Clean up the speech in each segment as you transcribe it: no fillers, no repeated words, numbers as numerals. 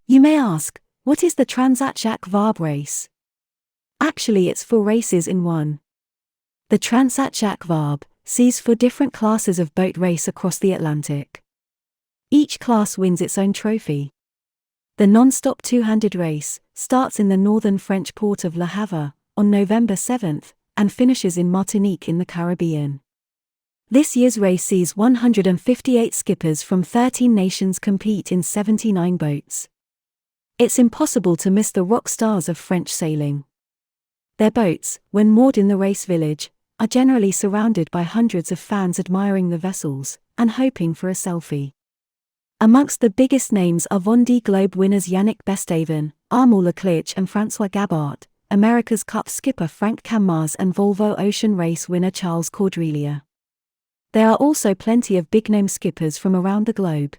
You may ask, what is the Transat Jacques Vabre race? Actually, it's 4 races in one. The Transat Jacques Vabre sees 4 different classes of boat race across the Atlantic. Each class wins its own trophy. The non-stop two-handed race starts in the northern French port of Le Havre on November 7th and finishes in Martinique in the Caribbean. This year's race sees 158 skippers from 13 nations compete in 79 boats. It's impossible to miss the rock stars of French sailing. Their boats, when moored in the race village, are generally surrounded by hundreds of fans admiring the vessels and hoping for a selfie. Amongst the biggest names are Vendée Globe winners Yannick Bestaven, Armand Leclerc and François Gabart, America's Cup skipper Frank Kamaz and Volvo Ocean Race winner Charles Cordrelia. There are also plenty of big-name skippers from around the globe.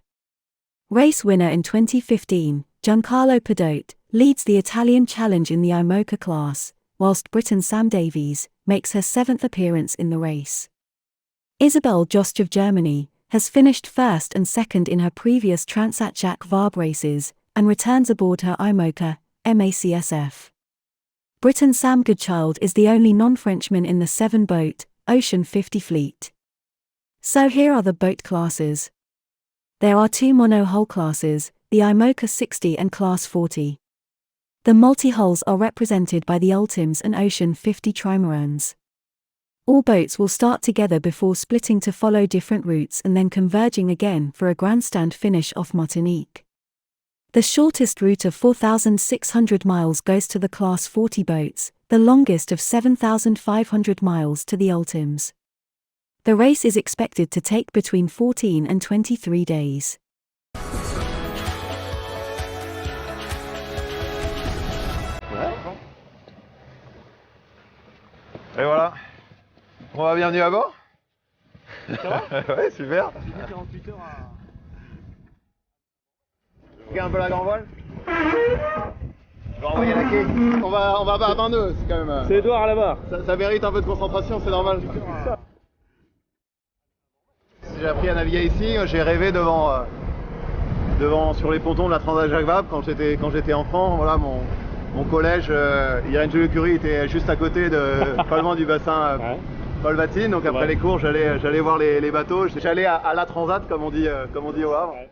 Race winner in 2015, Giancarlo Pedot, leads the Italian challenge in the IMOCA class, whilst Britain's Sam Davies makes her 7th appearance in the race. Isabel Jost of Germany has finished 1st and 2nd in her previous Transat Jacques Vabre races and returns aboard her IMOCA MACSF. Britain's Sam Goodchild is the only non-Frenchman in the 7-boat Ocean 50 fleet. So here are the boat classes. There are 2 mono-hull classes, the IMOCA 60 and Class 40. The multi-hulls are represented by the Ultims and Ocean 50 trimarans. All boats will start together before splitting to follow different routes and then converging again for a grandstand finish off Martinique. The shortest route of 4,600 miles goes to the Class 40 boats, the longest of 7,500 miles to the Ultims. The race is expected to take between 14 and 23 days. Et voilà. Bon, bah, bienvenue à bord. Ça va? Ouais, super. 48 heures à... Regarde un peu la grand voile. Je vais envoyer la quai. On va pas atteindre eux, c'est quand même... C'est Edouard là-bas. Ça mérite un peu de concentration, c'est normal. J'ai appris à naviguer ici, j'ai rêvé devant sur les pontons de la Transat Jacques Vabre quand j'étais enfant. Voilà, mon collège, Irène Joliot-Curie était juste à côté, pas loin du bassin Paul Vatine. Donc après les cours, j'allais voir les bateaux. J'allais à la Transat, comme on dit au Havre. Ouais.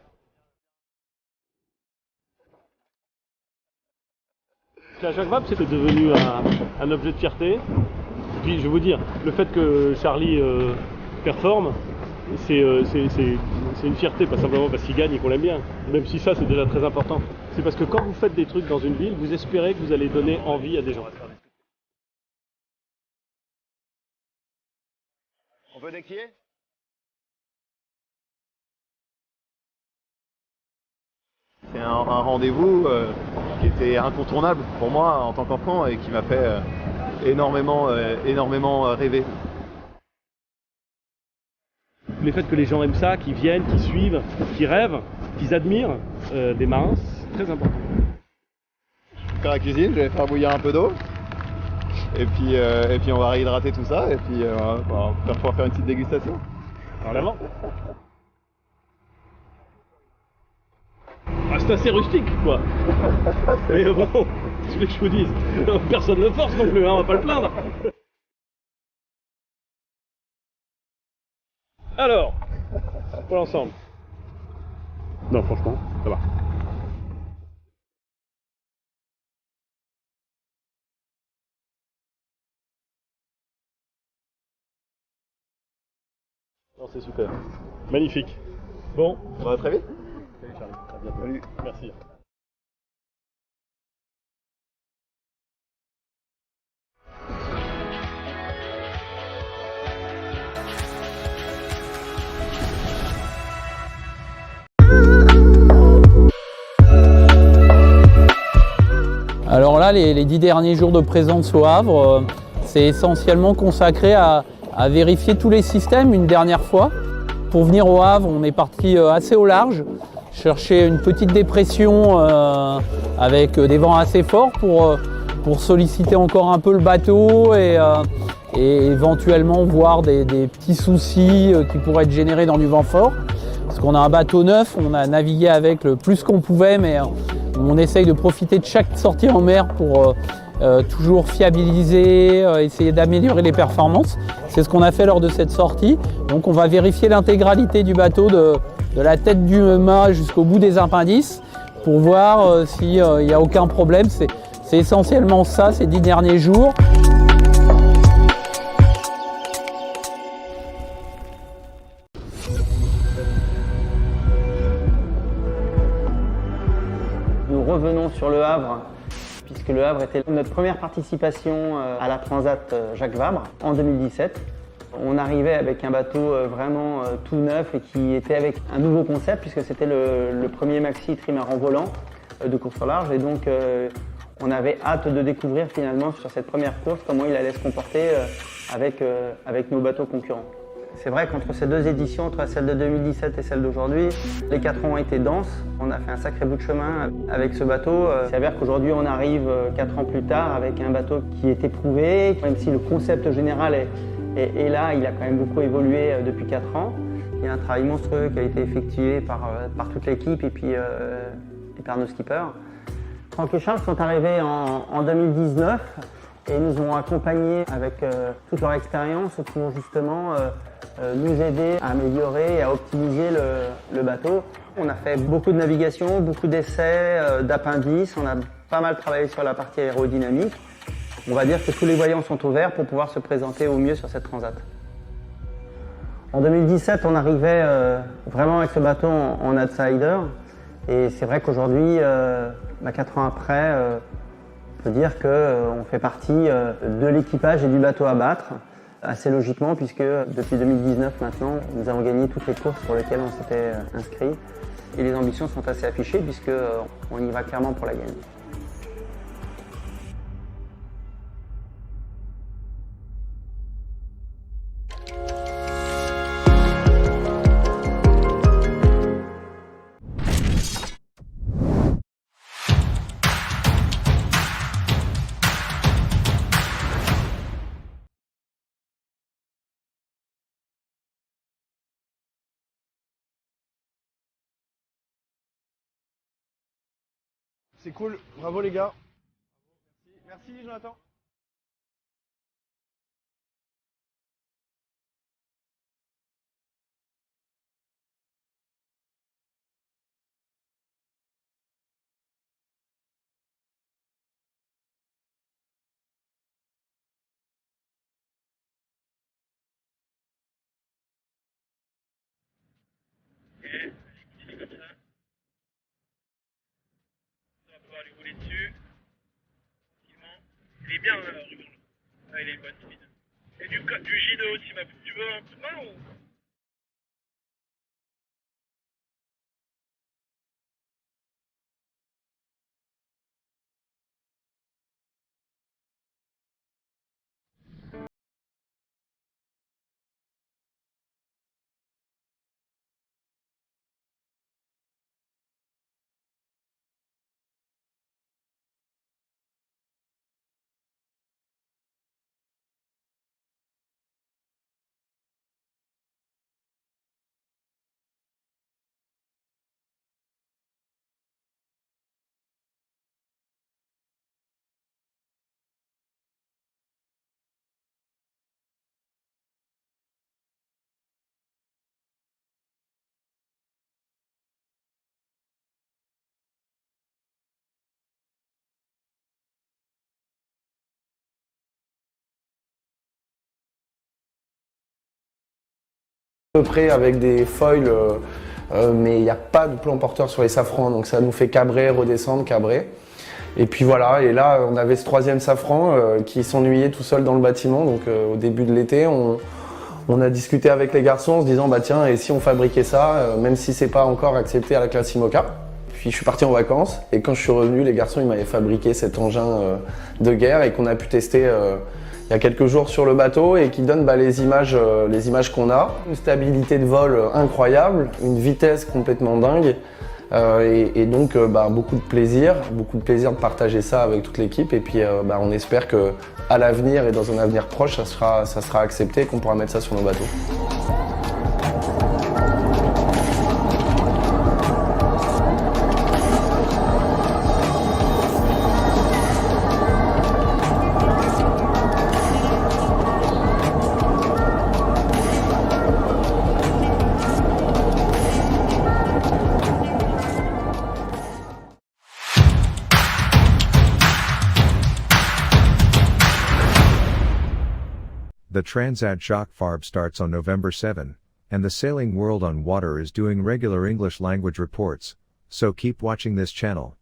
La Jacques Vabre, c'était devenu un objet de fierté. Et puis je vais vous dire, le fait que Charlie performe, c'est une fierté, pas simplement parce qu'il gagne et qu'on l'aime bien, même si ça c'est déjà très important. C'est parce que quand vous faites des trucs dans une ville, vous espérez que vous allez donner envie à des gens. On peut déquiller? C'est un rendez-vous qui était incontournable pour moi en tant qu'enfant et qui m'a fait énormément rêver. Le fait que les gens aiment ça, qu'ils viennent, qu'ils suivent, qu'ils rêvent, qu'ils admirent des marins, c'est très important. Je vais faire la cuisine, je vais faire bouillir un peu d'eau. Et puis on va réhydrater tout ça et puis on va pouvoir faire une petite dégustation. En avant. Ah, c'est assez rustique quoi. Mais bon, tu veux que je vous dise, personne ne force non plus, hein, on va pas le plaindre. Alors, pour l'ensemble. Non, franchement, ça va. Non, c'est super. Magnifique. Bon, On va très vite. salut Charlie, à bientôt. Salut. Merci. Alors là, les 10 derniers jours de présence au Havre, c'est essentiellement consacré à vérifier tous les systèmes une dernière fois. Pour venir au Havre, on est parti assez au large, chercher une petite dépression avec des vents assez forts pour solliciter encore un peu le bateau et éventuellement voir des petits soucis qui pourraient être générés dans du vent fort. Parce qu'on a un bateau neuf, on a navigué avec le plus qu'on pouvait, mais On essaye de profiter de chaque sortie en mer pour toujours fiabiliser, essayer d'améliorer les performances. C'est ce qu'on a fait lors de cette sortie. Donc on va vérifier l'intégralité du bateau de la tête du mât jusqu'au bout des appendices pour voir s'il n'y a aucun problème. C'est essentiellement ça ces 10 derniers jours. Nous revenons sur le Havre, puisque le Havre était notre première participation à la Transat Jacques Vabre en 2017. On arrivait avec un bateau vraiment tout neuf et qui était avec un nouveau concept, puisque c'était le premier maxi trimaran volant de course au large. Et donc on avait hâte de découvrir finalement sur cette première course comment il allait se comporter avec nos bateaux concurrents. C'est vrai qu'entre ces deux éditions, entre celle de 2017 et celle d'aujourd'hui, les 4 ans ont été denses. On a fait un sacré bout de chemin avec ce bateau. Il s'avère qu'aujourd'hui, on arrive 4 ans plus tard avec un bateau qui est éprouvé. Même si le concept général est là, il a quand même beaucoup évolué depuis 4 ans. Il y a un travail monstrueux qui a été effectué par toute l'équipe et par nos skippers. Franck et Charles sont arrivés en 2019 et nous ont accompagnés avec toute leur expérience pour justement nous aider à améliorer et à optimiser le bateau. On a fait beaucoup de navigation, beaucoup d'essais, d'appendices, on a pas mal travaillé sur la partie aérodynamique. On va dire que tous les voyants sont ouverts pour pouvoir se présenter au mieux sur cette transat. En 2017, on arrivait vraiment avec ce bateau en outsider et c'est vrai qu'aujourd'hui, 4 ans après, on peut dire qu'on fait partie de l'équipage et du bateau à battre. Assez logiquement, puisque depuis 2019 maintenant, nous avons gagné toutes les courses pour lesquelles on s'était inscrit. Et les ambitions sont assez affichées, puisqu'on y va clairement pour la gagne. C'est cool, bravo les gars. Merci Jonathan. Lui rouler dessus, tranquillement. Il est bien, Ruben. Ah, il est bonne speed. Et du J2 aussi, tu veux un coup de main ou... À peu près avec des foils, mais il n'y a pas de plan porteur sur les safrans, donc ça nous fait cabrer, redescendre, cabrer. Et puis voilà, et là on avait ce 3e safran qui s'ennuyait tout seul dans le bâtiment, donc au début de l'été, on a discuté avec les garçons en se disant bah tiens, et si on fabriquait ça, même si c'est pas encore accepté à la classe IMOCA. Puis je suis parti en vacances et quand je suis revenu, les garçons ils m'avaient fabriqué cet engin de guerre et qu'on a pu tester il y a quelques jours sur le bateau et qui donne les images qu'on a. Une stabilité de vol incroyable, une vitesse complètement dingue et donc beaucoup de plaisir de partager ça avec toute l'équipe et puis on espère qu'à l'avenir et dans un avenir proche ça sera accepté et qu'on pourra mettre ça sur nos bateaux. The Transat Jacques Vabre starts on November 7, and the Sailing World on Water is doing regular English language reports, so keep watching this channel.